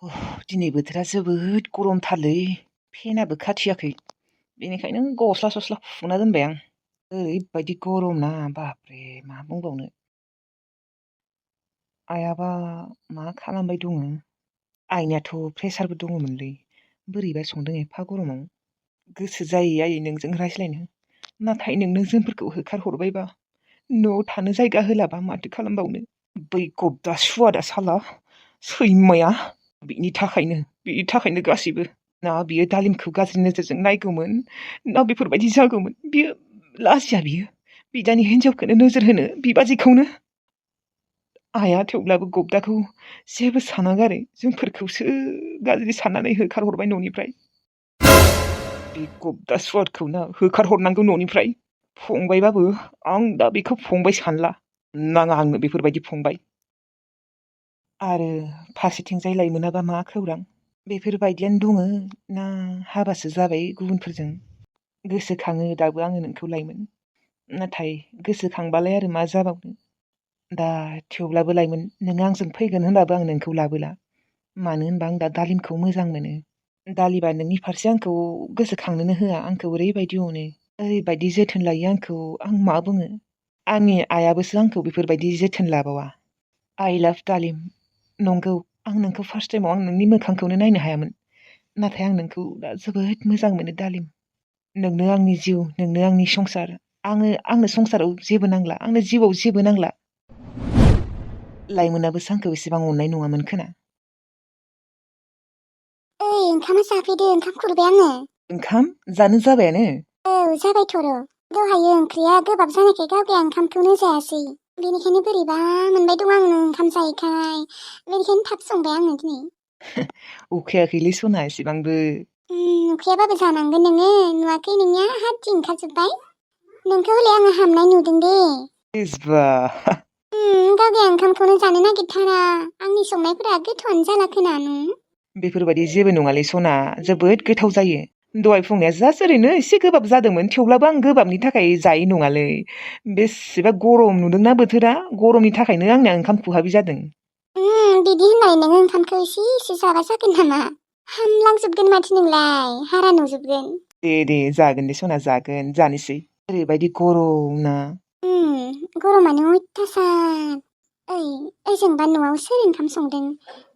दिनै बोथोरा जोबोद गरमथारलै फेनाबो खाथियाखै बेनिखायनो गस्ला सस्ला खुना दोनबाय आं ओरैबायदि गरम ना बापरे मा बुंबावनो आइयाबा मा खालामबाय दङ आइनियाथ' प्रेसारबो दङमोनलै बोरैबा संदों एफा गरमाव गोसो जायो आयै नोंजों रायज्लायनो नाथाय नोंनो जोंफोरखौ होखारहरबायबा न'आव थानो जायगा होलाबा माथो खालामबावनो बै गब्दा सुवादा साला सैमाया बिनि थाखायनो गासैबो ना बियो दालिमखौ गाज्रि नोजोरजों नायगौमोन ना बेफोरबायदि जागौमोन बियो लाजिया बियो बिदानि हिनजावखौनो नोजोर होनो बिबाजैखौनो आइया थेवब्लाबो गब्दाखौ जेबो सानागारै जोंफोरखौसो गाज्रि साननानै होखारहरबाय न'निफ्राय बे गब्दा सुवादखौ ना होखारहरनांगौ न'निफ्राय फंबायबाबो आं दा बेखौ फंबाय सानला नाङा आंनो बेफोरबायदि फंबाय आरो फारसेथिंजाय लायमोनाबा मा खौरां बेफोरबायदियानो दङ ना हाबासो जाबाय गुबुनफोरजों गोसोखाङो दाबो आङो नोंखौ लायमोन नाथाय गोसोखांबालाय आरो मा जाबावनो दा थेवब्लाबो लायमोन नों आंजों फैगोन होनबाबो आं नोंखौ लाबोला मानो होनबा आं दा दालिमखौ मोजां मोनो दालिबा नोंनि फारसे आंखौ गोसोखांनोनो होआ आंखौ ओरैबायदि अनो ओरैबायदि जोथोन लायो आंखौ आं मा बुङो आंनि आइयाबोसो आंखौ बेफोरबायदि जोथोन लाबावा आइ लाभ दालिम नंगौ आं नोंखौ फार्स्ट टाइमाव आं नोंनि मोखांखौनो नायनो हायामोन नाथाय आं नोंखौ दा जोबोद मोजां मोनो दालिम नोंनो आंनि जिउ नोंनो आंनि संसार आंनो संसाराव जेबो नांला आंनो जिउआव जेबो नांला लायमोनाबोसो आंखौ एसेबां अननाय नङामोन खोना ओइ ओंखामा जाफैदो ओंखाम खुरबाय आङो ओंखाम जानो जाबायानो औ जाबायथ'र' दहायो ओंख्रिया गोबाब जानायखाय गावगाया ओंखामखौनो जायासै बेनिखायनो बोरैबा मोनबाय दं आङो ओंखाम जायैखाय बेनिखायनो थाब संबाय आङो दिनै उखैयाखैलै सना एसेबांबो उखैयाबाबो जानांगोन नोङो नुवाखै नोंनिया हाद्दि ओंखारजोब्बाय नोंखौ हले आङो हामनाय नुदों दे इजबा गावगाया ओंखामखौनो जानो नागिरथारा आंनि संनायफोरा गोथावानो जाला खोनानो बेफोरबायदि जेबो नङालै सना जोबोद गोथाव जायो दहाय फुंनिया जास्ट ओरैनो एसे गोबाब जादोंमोन थेवब्लाबो आं गोबाबनि थाखाय जायै नङालै बेसेबा गरम नुदोंना बोथोरा गरमनि थाखायनो आंनिया ओंखाम खहाबि जादों बिदि होननानै नोङो ओंखामखौ एसे जाबा जागोन नामा हामलांजोबगोन माथो नोंलाय हारा नुजोबगोन दे जागोन दे सना जागोन जानोसै ओरैबायदि गरम ना गरमानो अयथासार ओजोंबा न'आव सोर ओंखाम संदों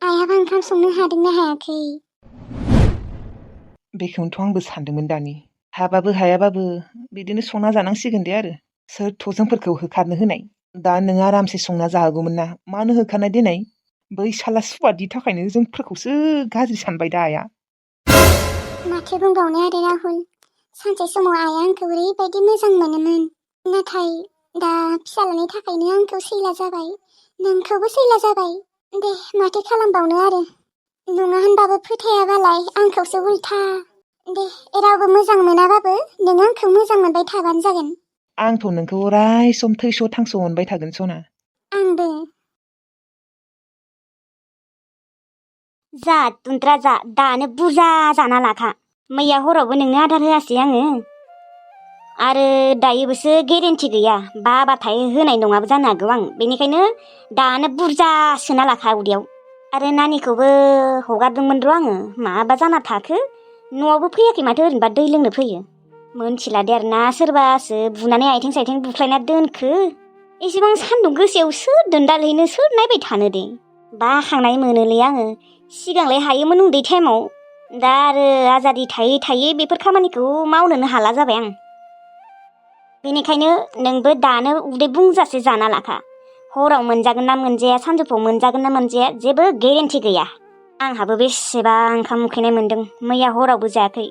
आइयाबा ओंखाम संनो हादोंना हायाखै बेखौनोथ' आंबो सानदोंमोन दानि हाबाबो हायाबाबो बिदिनो संना जानांसिगोन दे आरो सोरथ' जोंफोरखौ होखारनो होनाय दा नों आरामसे संना जाहोगौमोन ना मानो होखारनाय देनाय बै साला सुवादनि थाखायनो जोंफोरखौसो गाज्रि सानबाय दा आइया माथो बुंबावनो आरो राहुल सानसे समाव आइया आंखौ ओरैबायदि मोजां मोनोमोन नाथाय दा फिसालानि थाखायनो आंखौ सैला जाबाय नोंखौबो सैला जाबाय दे माथो खालामबावनो आरो नङा होनबाबो फोथायाबालाय आंखौसो उल्था दे रावबो मोजां मोनाबाबो नों आंखौ मोजां मोनबाय थाबानो जागोन आंथ' नोंखौ अराय सम थैस' थांस' अनबाय थागोन सना आंबो जा दुन्द्रा जा दानो बुरजा जाना लाखा मैया हरावबो नोंनो आदार होआसै आङो आरो दायोबोसो गेरेन्टि गैया बाबाथाय होनाय नङाबो जानो हागौ आं बेनिखायनो दानो बुरजा सोना लाखा उदैयाव आरो नानिखौबो हगारदोंमोन र' आङो माबा जाना थाखो न'आवबो फैयाखै माथो ओरैनोबा दै लोंनो फैयो मोनथिला दे आरोना सोरबासो बुनानै आथिं साइथिं बुख्लायना दोनखो एसेबां सान्दुं गोसायाव सोर दोनदालहैनो सोर नायबाय थानो दे बाखांनाय मोनोलै आङो सिगांलाय हायोमोन उन्दै टाइमाव दा आरो आजादि थायै थायै बेफोर खामानिखौ मावनोनो हाला जाबाय आं बेनिखायनो नोंबो दानो उदै बुंजासे जाना लाखा हराव मोनजागोन ना मोनजाया सानजौफुआव मोनजागोन ना मोनजाया जेबो गेरेन्टि गैया आंहाबो बेसेबा ओंखाम उखैनाय मोन्दों मैया हरावबो जायाखै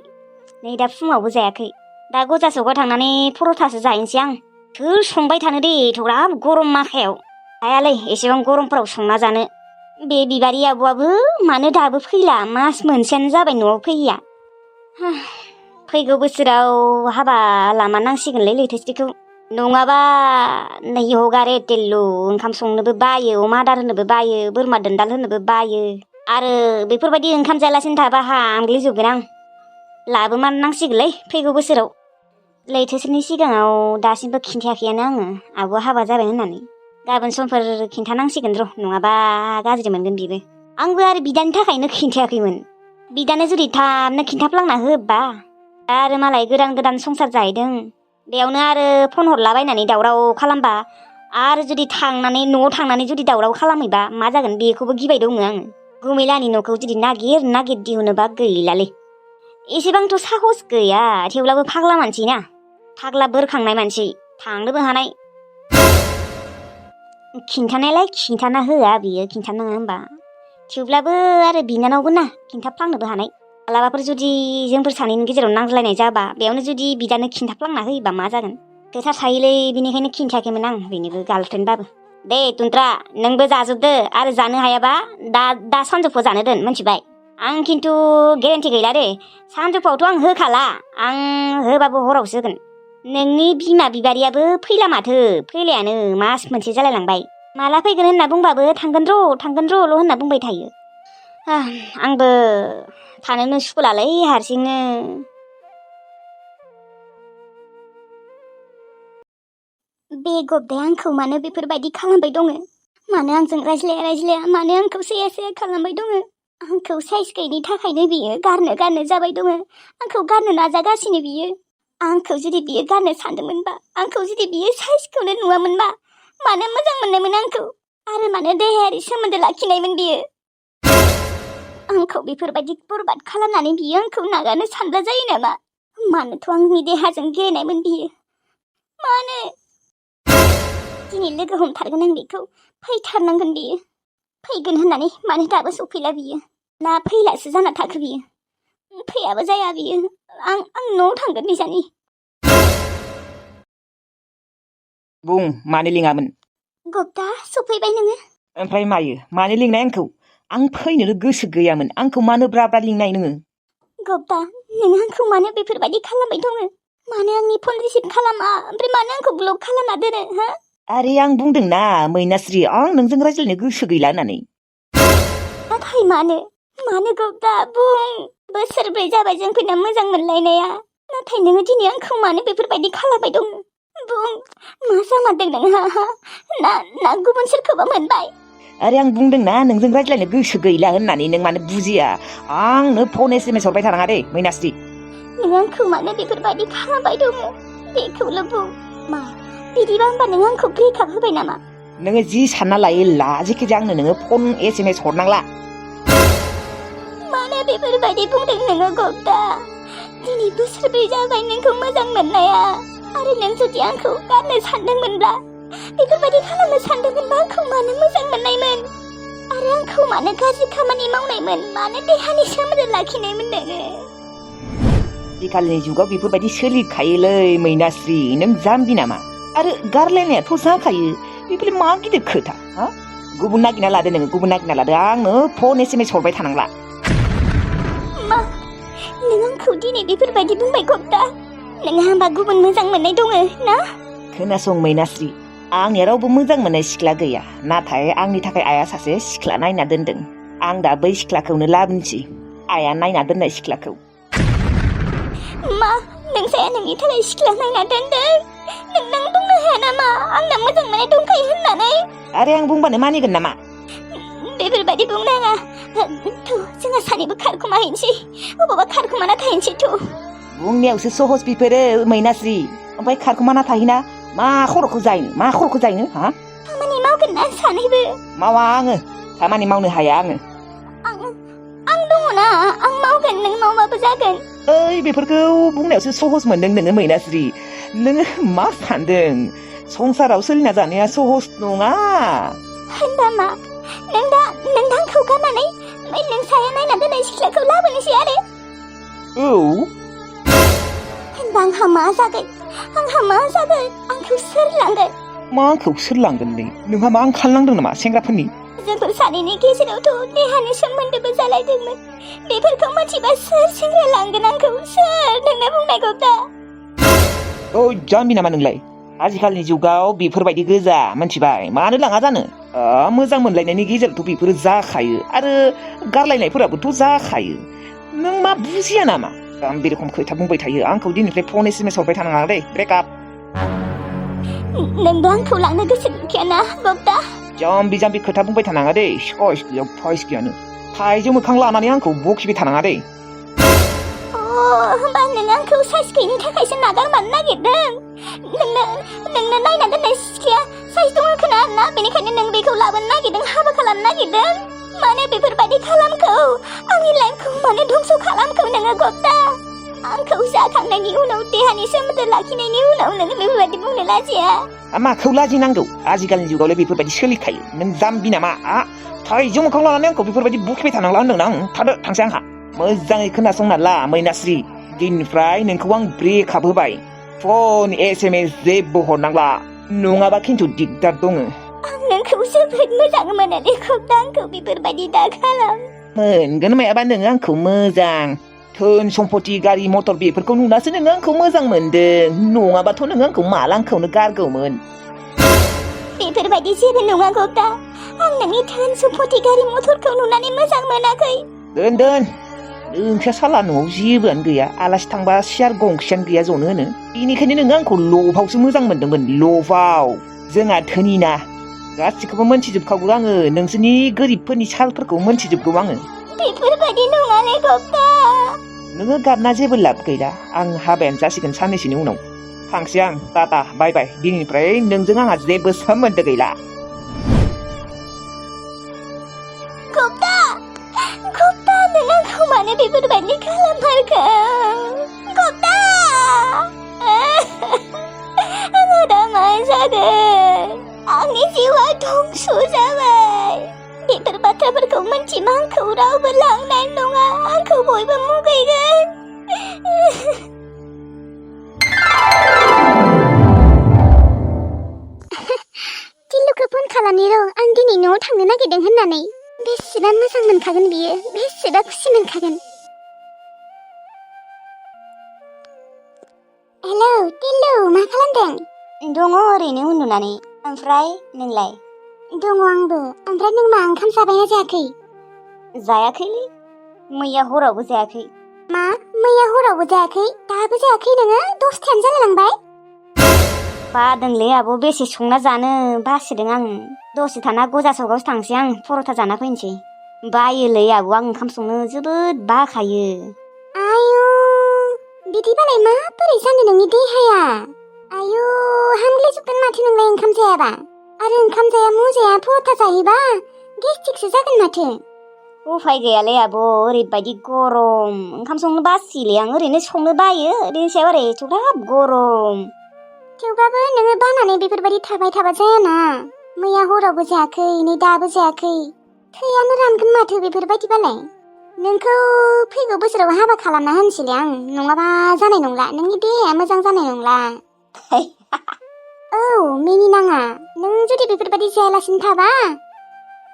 नै दा फुङावबो जायाखै दा गजासौगाव थांनानै पर'थासो जाहैनोसै आं सोर संबाय थानो दे एथ'ग्राब गरम माखायाव हायालै एसेबां गरमफोराव संना जानो बे बिबारि आब'आबो मानो दाबो फैला मास मोनसेयानो जाबाय न'आव फैया फैगौ बोसोराव हाबा लामा नांसिगोनलै लैथोस्रिखौ नङाबा नै हगारे टेल्लु ओंखाम संनोबो बायो अमा आदार होनोबो बायो बोरमा दोनदाल होनोबो बायो आरो बेफोरबायदि ओंखाम जायालासिनो थाबा हामग्लिजोबगोन आं लाबोमारनांसिगोनलै फैगौ बोसोराव लैथोस्रिनि सिगाङाव दासिमबो खिन्थायाखैयानो आङो आब'आ हाबा जाबाय होननानै गाबोन समफोर खिन्थानांसिगोन र' नङाबा गाज्रि मोनगोन बिबो आंबो आरो बिदानि थाखायनो खिन्थायाखैमोन। बिदानो जुदि थाबनो खिन्थाफ्लांना होबा आरो मालाय गोदान गोदान संसार जाहैदों बेयावनो आरो फन हरलाबायनानै दावराव खालामबा आरो जुदि थांनानै न'आव थांनानै जुदि दावराव खालामहैबा मा जागोन बेखौबो गिबाय दङ आङो। गुमैलानि न'खौ जुदि नागिर दिहुनोबा गैलालै। एसेबांथ' साहस गैया थेवब्लाबो फाग्ला मानसि ना, फाग्ला बोरखांनाय मानसि थांनोबो हानाय। खिन्थानायलाय खिन्थाना होआ बियो, खिन्थानाङा होनबा। थेवब्लाबो आरो बिनानावबो ना खिन्थाफ्लांनोबो हानाय। मालाबाफोर जुदि जोंफोर सानैनि गेजेराव नांज्लायनाय जाबा बेयावनो जुदि बिदानो खिन्थाफ्लांना होयोबा मा जागोन। खोथा थायोलै बिनिखायनो खिन्थायाखैमोन आं बेनिबो गार्लफ्रेन्डबाबो। दे तुनत्रा नोंबो जाजोबदो आरो जानो हायाबा दा सानजौफुआव जानो दोन मिथिबाय। आं खिन्थु गेरेन्टि गैला दे, सानजौफुआवथ' आं होखाला, आं होबाबो हरावसो होगोन। नोंनि बिमा बिबारियाबो फैला माथो, फैलायानो मास मोनसे जालायलांबाय। माला फैगोन होनना बुंबाबो थांगोन र'ल' होनना बुंबाय थायो। आंबो थानोनो सुखुलालै हारसिंनो। बे गब्दाया आंखौ मानो बेफोरबायदि खालामबाय दङ? मानो आंजों रायज्लाया मानो आंखौ सैया खालामबाय दङ? आंखौ साइज गैयिनि थाखायनो बियो गारनो जाबाय दङ। आंखौ गारनो नाजागासिनो बियो। आंखौ जुदि बियो गारनो सानदोंमोनबा, आंखौ जुदि बियो साइजखौनो नुवामोनबा मानो मोजां मोननायमोन आंखौ, आरो मानो देहायारि सोमोन्दो लाखिनायमोन बियो? आंखौ बेफोरबायदि बरबाद खालामनानै बियो आंखौ नागारनो सानब्ला जायो नामा? मानोथ' आंनि देहाजों गेलेनायमोन बियो? मानो? दिनै लोगो हमथारगोन आं बेखौ, फैथारनांगोन बियो। फैगोन होननानै मानो दाबो सफैला बियो? ना फैलासो जाना थाखो बियो? फैयाबो जाया बियो। आं न'आव थांगोन निजानि। बुं, मानो लिङामोन? गब्दा सफैबाय नोङो? ओमफ्राय मायो, मानो लिंनाय आंखौ? आं फैनोनो गोसो गैयामोन, आंखौ मानो ब्रा लिंनाय नोङो? गब्दा नों आंखौ मानो बेफोरबायदि खालामबाय दङ? मानो आंनि फन रिसिभ खालामा, ओमफ्राय मानो आंखौ ब्लक खालामना दोनो हा? आरे आं बुंदोंना मैनास्रि, आं नोंजों रायज्लायनो गोसो गैला होननानै। नाथाय मानो गब्दा बुं। बोसोरब्रै जाबाय जोंफोरना मोजां मोनलायनाया, नाथाय नोङो दिनै आंखौ मानो बेफोरबायदि खालामबाय दङ? बुं, मा जामारदों नोंहा? ना गुबुन सोरखौबा मोनबाय? आरे आं बुंदोंना नोंजों रायज्लायनो गोसो गैला होननानै, नों मानो बुजिया? आंनो फन SMS हरबाय थानाङा दे मैनास्रि। नों आंखौ मानो बेफोरबायदि खालामबाय दङ बेखौल' बुं। मा बिदिबा होनबा नों आंखौ ब्रेकआप होबाय नामा? नोङो जि सानना लायो ला, जेखिजाया आंनो नोङो फन SMS हरनांला। मानो बेफोरबायदि बुंदों नोङो गब्दा? दिनै बोसोरब्रै जाबाय नोंखौ मोजां मोननाया, आरो नों जुदि आंखौ गारनो सानदोंमोनब्ला, बेफोरबायदि खालामनो सानदोंमोनबा आंखौ मानो मोजां मोननायमोन? आरो आंखौ मानो गाज्रि खामानि मावनायमोन? मानो देहानि सोमोन्दो लाखिनायमोन नोङो? आथिखालनि जुगाव बेफोरबायदि सोलिखायोलै मैनास्रि, नों जाम्बि नामा? आरो गारलायनायाथ' जाखायो, बेफोर मा गिदिर खोथा? हा? गुबुन नागिरना लादो नोङो, गुबुन नागिरना लादो, आंनो फन SMS हरबाय थानांला। मा? नों आंखौ दिनै बेफोरबायदि बुंबाय गब्दा? नोंहा होनबा गुबुन मोजां मोननाय दङ ना? खोनासं मैनास्रि, आंनिया रावबो मोजां मोननाय सिख्ला गैया, नाथाय आंनि थाखाय आइया सासे सिख्ला नायना दोनदों। आं दा बै सिख्लाखौनो लाबोनोसै, आइया नायना दोननाय सिख्लाखौ। मा? नोंसाया नोंनि थाखाय सिख्ला नायना दोनदों? नों बुंनो हाया नामा आंना मोजां मोननाय दंखायो होननानै? आरे आं बुंबानो मानिगोन नामा? बेफोरबायदि बुंनाङा। जोंहा सानैबो खारखुमाहैनोसै, अबावबा खारखुमाना थाहैनोसै। बुंनायावसो सहज बेफोरो मैनास्रि, ओमफ्राय खारखुमाना थाहैना मा खर'खौ जायनो हा? खामानि मावगोन ना सानैबो? मावा आङो, खामानि मावनो हाया आङो। आं दङना, आं मावगोन, नों मावबाबो जागोन। ओइ बेफोरखौ बुंनायावसो सहज मोनदों नोङो मैनास्रि, नोङो मा सानदों? संसाराव सोलिना जानाया सहज नङा। होनबा मा? नों दा आंखौ गारनानै नोंसाया नायना दोननाय सिख्लाखौ लाबोनोसै आरो? औ। होनबा आंहा मा जागोन? आंखौ सोर लांगोन? मा आंखौ सोर लांगोनलै? नोंहा मा आंखाल नांदों नामा सेंग्राफोरनि? जोंफोर सानैनि गेजेरावथ' देहानि सोमोन्दोबो जालायदोंमोन। बेफोरखौ मिथिबा सोर सेंग्रा लांगोन आंखौ? सोर? नोंनो बुंनाय गब्दा। औ जाम्बि नामा नोंलाय? आजिखालिनि जुगाव बेफोरबायदि गोजा, मिथिबाय? मानो लाङा जानो? मोजां मोनलायनायनि गेजेरावथ' बेफोरो जाखायो, आरो गारलायनायफोराबोथ' जाखायो। नों मा बुजिया नामा? बे रखम खोथा बुंबाय थायो। आंखौ दिनैनिफ्राय फन SMS हरबाय थानाङा दे, ब्रेकआप। नोंबो आंखौ लांनो गोसो गैखायाना गब्दा? जाम्बि खोथा बुंबाय थानाङा दे, सयस गैया फायस गैयानो। थाइजौ मोखां लानानै आंखौ बखिबाय थानाङा दे। होमबा नों आंखौ साइज गैयिनि थाखायसो नागारमानो नागिरदों। नोंनो नायना दोननाय सिख्लाया साइज दङ खोना आरोना, बेनिखायनो नों बेखौ लाबोनो नागिरदों, हाबा खालामनो नागिरदों। मानो बेफोरबायदि खालामखौ? आंनि लाइफखौ मानो धंस खालामखौ नोङो गप्ता? आंखौ जाखांनायनि उनाव देहानि सोमोन्दो लाखिनायनि उनाव नोङो बेफोरबायदि बुंनो लाजिया? माखौ लाजिनांगौ? आजिखालिनि जुगावलाय बेफोरबायदि सोलिखायो। नों जाम्बि नामा? थाइजौ मोखां लानानै आंखौ बेफोरबायदि बखिबाय थानांला होनदों आं। थादो थांसै आंहा। मोजाङै खोनासंना ला मैनास्रि, दिननिफ्राय नोंखौ आं ब्रेकआप होबाय। फन SMS जेबो हरनांला, नङाबा खिन्थु दिगदार दङ। आं नोंखौ जोबोद मोजां मोनो दे गप्ता, आंखौ बेफोरबायदि दा खालाम। मोनगोन मायाबा नोङो आंखौ मोजां? धोन सम्पति गारि मटर बेफोरखौ नुनासो नोङो आंखौ मोजां मोनदों, नङाबाथ' नोङो आंखौ माला आंखौनो गारगौमोन। बेफोरबायदि जेबो नङा गप्ता, आं नोंनि धोन सम्पति गारि मटरखौ नुनानै मोजां मोनाखै। दोन नोंस्रा साला न'आव जेबोआनो गैया, आलासि थांबा सियार गंसेयानो गैया जनो होनो। बेनिखायनो नोङो आंखौ लभावसो मोजां मोनदोंमोन, लभाव। जोंहा धोनिना, गासिखौबो मोनथिजोबखागौ आङो, नोंसोरनि गोरिबफोरनि सालफोरखौ मोनथिजोबगौ आङो। बेफोरबायदि नङालै गप्ता। नोङो गाबना जेबो लाब गैला, आं हाबायानो जासिगोन साननैसोनि उनाव। थांसै आं, टाटा बाय बाय। दिनैनिफ्राय नोंजों आंहा जेबो सोमोन्दो गैला। गप्ता नों आंखौ मानो बेफोरबायदि खालाममारखो? गप्ता आंहा दा मा जागोन? आंनि जिउआ धंस जाबाय। बेफोर बाथ्राफोरखौ मोनथिबा आंखौ रावबो लांनाय नङा, आंखौ बयबो मुगैगोन। टिल्लुखौ फन खालामनि र', आं दिनै न'आव थांनो नागिरदों होननानै। बेसेबा मोजां मोनखागोन बियो, बेसेबा खुसि मोनखागोन। हेलौ टिल्लु, मा खालामदों? दङ ओरैनो उन्दुनानै। ओमफ्राय नोंलाय? दङ आंबो। ओमफ्राय नों मा ओंखाम जाबायना जायाखै? जायाखैलै, मैया हरावबो जायाखै। मा? मैया हरावबो जायाखै? दाबो जायाखै नोङो? 10थायानो जालायलांबाय। बादोंलै आब', बेसे संना जानो बासिदों आं। दसे थाना गजा सगावसो थांसै आं, पर'था जाना फैनोसै। बायोलै आब', आं ओंखाम संनो जोबोद बाखायो। आयु, बिदिबालाय माबोरै जानो नोंनि देहाया? आयु, हामग्लिजोबगोन माथो नोंलाय ओंखाम जायाबा। आरो ओंखाम जाया मुजाया पर'था जायोबा गेस्ट्रिकसो जागोन माथो। उफाय गैयालै आब', ओरैबायदि गरम, ओंखाम संनो बासियोलै आं। ओरैनो संनो बायो, ओरैनो सायाव आरो एथ'ग्राब गरम। थेवबाबो नोङो बानानै बेफोरबायदि थाबाय थाबा जायाना। मैया हरावबो जायाखै, नै दाबो जायाखै। थैयानो रानगोन माथो बेफोरबायदिबालाय। नोंखौ फैगौ बोसोराव हाबा खालामना होनोसैलै आं, नङाबा जानाय नंला, नोंनि देहाया मोजां जानाय नंला। औ, मिनिनाङा, नों जुदि बेफोरबायदि जायालासिनो थाबा।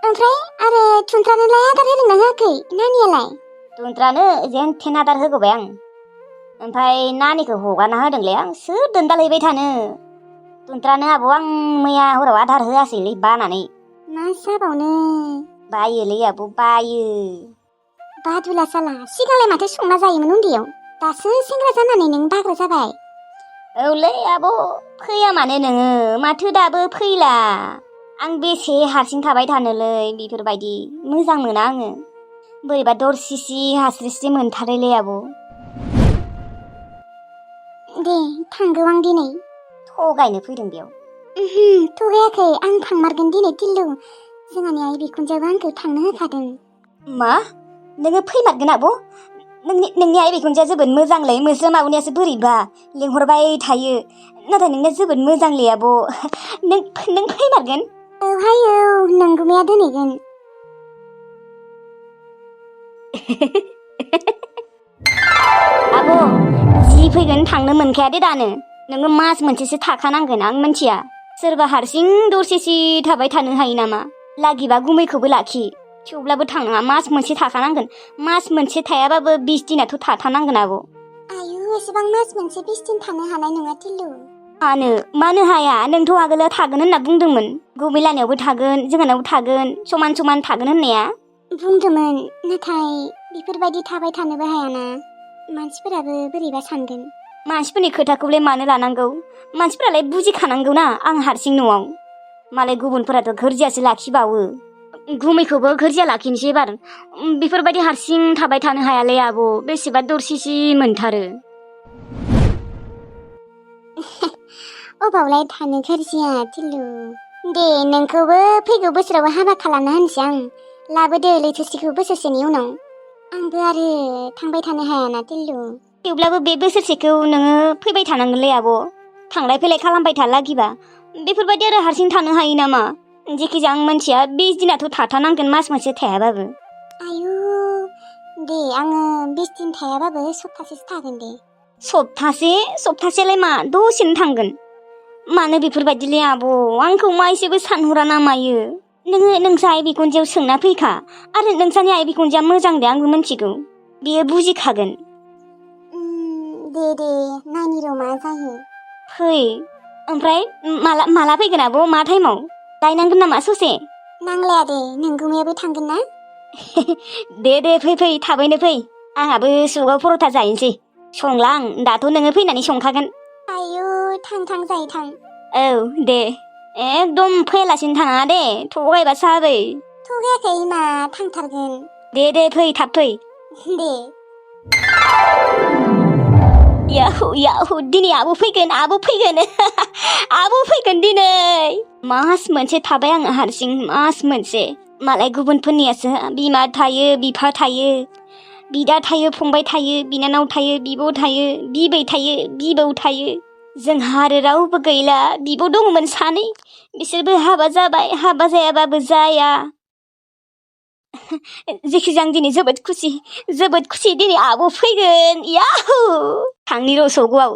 ओमफ्राय आरो थुन्थ्रानोलाय आदार होदोंना होआखै? नानियालाय? थुन्थ्रानो जेन आदार होगोबाय आं। ओमफ्राय नानिखौ हगारना होदोंलै आं, सोर दोनदालहैबाय थानो। थुन्थ्रानो आब', आं मैया हराव आदार होआसैलै बानानै। मा जाबावनो? बायोलै आब', बायो। बादुला साला, सिगांलाय माथो संना जायोमोन उन्दैयाव, दासो सेंग्रा जानानै नों बाग्रा जाबाय। औलै आब', फैया मानो नोङो? माथो दाबो फैला? आं बेसे हारसिं थाबाय थानोलै, बेफोरबायदि मोजां मोना आङो। बोरैबा दरसिसि हास्रिस्रि मोनथारोलै आब'। दे थांगौ आं दिनै। थगायनो फैदों बेयाव? थगायाखै, आं थांमारगोन दिनै टिल्लु। जोंहानि आइ बिखुनजोआबो आंखौ थांनो होखादों। मा? नोङो फैमारगोन आब'? नोंनि आइ बिखुनजोआ जोबोद मोजांलै, मोस्रोम आब'नियासो बोरैबा लेंहरबाय थायो। नाथाय नोंनिया जोबोद मोजांलै आब'। नों फैमारगोन? औ हायो, नोंगुमैया दोनहैगोन। आब', जि फैगोन थांनो मोनखाया दे दानो। नोङो मास मोनसेसो थाखानांगोन, आं मिन्थिया। सोरबा हारसिं दरसेसि थाबाय थानो हायो नामा? लागिबा गुमैखौबो लाखि, थेवब्लाबो थांनाङा, मास मोनसे थाखानांगोन। मास मोनसे थायाबाबो 20 दिनाथ' थाथारनांगोन आब'। आयु, एसेबां मास मोनसे 20 दिन थानो हानाय नङा टिल्लु। मानो हाया? नोंथ' आगोलाव थागोन होनना बुंदोंमोन। गुमै लानियावबो थागोन, जोंहानावबो थागोन, समान समान थागोन होननाया। बुंदोंमोन, नाथाय बेफोरबायदि थाबाय थानोबो हायाना। मानसिफोराबो बोरैबा सानगोन। मानसिफोरनि खोथाखौलाय मानो लानांगौ? मानसिफोरालाय बुजिखानांगौना आं हारसिं न'आव। मालाय गुबुनफोराथ' गोरजियासो लाखिबावो। गुमैखौबो गोरजिया लाखिनोसै एबार बेफोरबायदि हारसिं थाबाय थानो हायालै आब' बेसेबा दरसिसि मोनथारो अबावलाय थानो गोरजिया थिलु दे नोंखौबो फैगौ बोसोराव हाबा खालामना होनोसै आं लाबोदो लैथोस्रिखौ बोसोरसेनि उनाव आंबो आरो थांबाय थानो हायाना थिलु थेवब्लाबो बे बोसोरसेखौ नोङो फैबाय थानांगोनलै आब' थांलाय फैलाय खालामबाय थालागिबा बेफोरबायदि आरो हारसिं थानो हायो नामा जेखिजाया आं मोनथिया 20 दिनाथ' थाथारनांगोन मास मोनसे थायाबाबो आयु दे आङो 20 दिन थायाबाबो सप्तासेसो थागोन दे सप्तासेलाय मा दसेनो थांगोन मानो बेफोरबायदिलै आब' आंखौ मा एसेबो सानहरा ना मायो नोङो नोंसा आइ बिखुनजोआव सोंना फैखा आरो नोंसानि आइ बिखुनजोआ मोजां दे आंबो मिथिगौ बियो बुजिखागोन दे नायनि र' मा जायो फै ओमफ्राय माला फैगोन आब' मा टाइमाव लायनांगोन नामा ससे नांलाया दे नों गुमैयाबो थांगोन ना दे फै थाबैनो फै आंहाबो सुगाव पर'था जाहैनोसै संला आं दाथ' नोङो फैनानै संखागोन आयु थां जायो थां औ दे एकदम फैयालासिनो थाङा दे थगायबा साबै थगायाखै मा थांथारगोन दे फै थाब फै दे याहु दिनै आब' फैगोन आब' फैगोन दिनै मास मोनसे थाबाय आङो हारसिं मास मोनसे मालाय गुबुनफोरनियासो बिमा थायो बिफा थायो बिदा थायो फंबाय थायो बिनानाव थायो बिब' थायो बिबै थायो बिबौ थायो जोंहा आरो रावबो गैला बिब' दङमोन सानै बिसोरबो हाबा जाबाय हाबा जायाबाबो जाया जेखिजाया आं दिनै जोबोद खुसि दिनै आब' फैगोन याहु थांनि र' सगुआव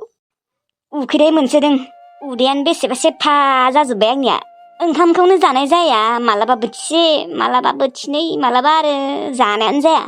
उखैनाय मोनसोदों उदैयानो बेसेबा सेफा जाजोब्बाय आंनिया ओंखामखौनो जानाय जाया मालाबा बोथिसे मालाबा बोथिनै मालाबा आरो जानायानो जाया